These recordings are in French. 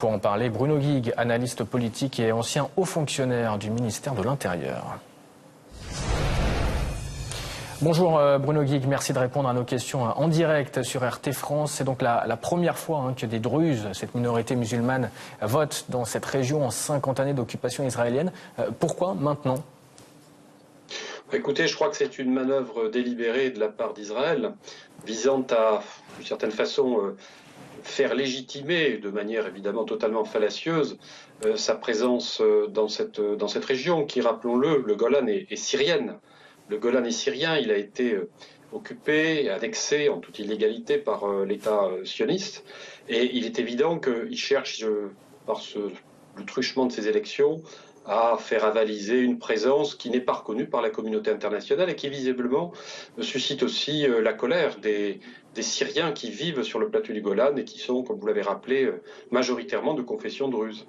Pour en parler, Bruno Guigues, analyste politique et ancien haut fonctionnaire du ministère de l'Intérieur. Bonjour Bruno Guigues, merci de répondre à nos questions en direct sur RT France. C'est donc la première fois que des Druzes, cette minorité musulmane, votent dans cette région en 50 années d'occupation israélienne. Pourquoi maintenant ? Écoutez, je crois que c'est une manœuvre délibérée de la part d'Israël, visant à, d'une certaine façon, faire légitimer, de manière évidemment totalement fallacieuse, sa présence dans cette région qui, rappelons-le, le Golan est syrienne. Le Golan est syrien, il a été occupé, annexé en toute illégalité par l'État sioniste. Et il est évident qu'il cherche, par le truchement de ces élections, à faire avaliser une présence qui n'est pas reconnue par la communauté internationale et qui visiblement suscite aussi la colère des Syriens qui vivent sur le plateau du Golan et qui sont, comme vous l'avez rappelé, majoritairement de confession druze.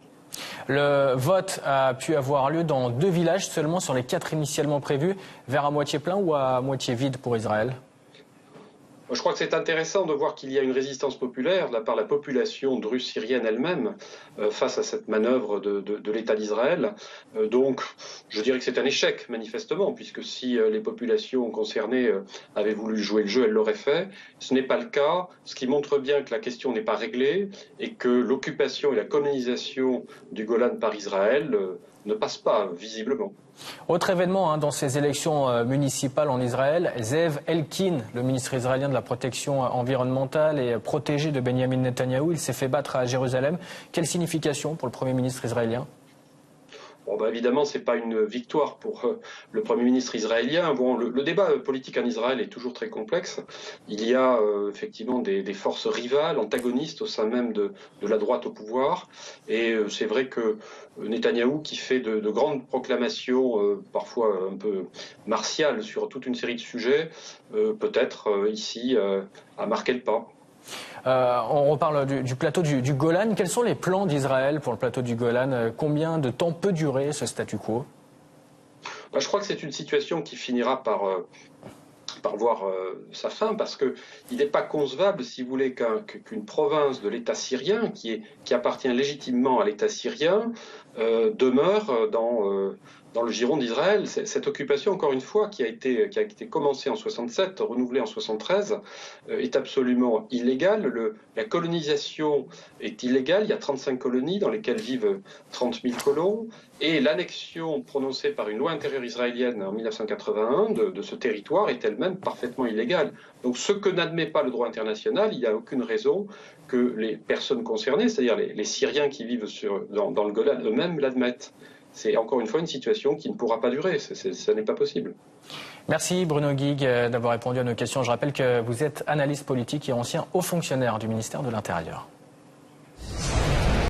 Le vote a pu avoir lieu dans 2 villages seulement sur les 4 initialement prévus, vers à moitié plein ou à moitié vide pour Israël ? Je crois que c'est intéressant de voir qu'il y a une résistance populaire de la part de la population druze syrienne elle-même face à cette manœuvre de l'État d'Israël. Donc, je dirais que c'est un échec, manifestement, puisque si les populations concernées avaient voulu jouer le jeu, elles l'auraient fait. Ce n'est pas le cas, ce qui montre bien que la question n'est pas réglée et que l'occupation et la colonisation du Golan par Israël ne passent pas, visiblement. Autre événement dans ces élections municipales en Israël, Zeev Elkin, le ministre israélien de la protection environnementale et protégé de Benjamin Netanyahou, il s'est fait battre à Jérusalem. Quelle signification pour le Premier ministre israélien ? Bon, évidemment, ce n'est pas une victoire pour le Premier ministre israélien. Bon, le débat politique en Israël est toujours très complexe. Il y a effectivement des forces rivales, antagonistes au sein même de la droite au pouvoir. Et c'est vrai que Netanyahou, qui fait de grandes proclamations, parfois un peu martiales, sur toute une série de sujets, peut-être ici a marqué le pas. On reparle du plateau du Golan. Quels sont les plans d'Israël pour le plateau du Golan ? Combien de temps peut durer ce statu quo ? Je crois que c'est une situation qui finira par voir sa fin, parce qu'il n'est pas concevable, si vous voulez, qu'une province de l'État syrien, qui appartient légitimement à l'État syrien, demeure dans le giron d'Israël. Cette occupation, encore une fois, qui a été commencée en 67, renouvelée en 73, est absolument illégale. La colonisation est illégale. Il y a 35 colonies dans lesquelles vivent 30 000 colons. Et l'annexion prononcée par une loi intérieure israélienne en 1981 de ce territoire est elle-même parfaitement illégale. Donc ce que n'admet pas le droit international, il n'y a aucune raison que les personnes concernées, c'est-à-dire les Syriens qui vivent dans le Golan eux-mêmes, l'admettent. C'est encore une fois une situation qui ne pourra pas durer, ça n'est pas possible. Merci Bruno Guigues d'avoir répondu à nos questions. Je rappelle que vous êtes analyste politique et ancien haut fonctionnaire du ministère de l'Intérieur.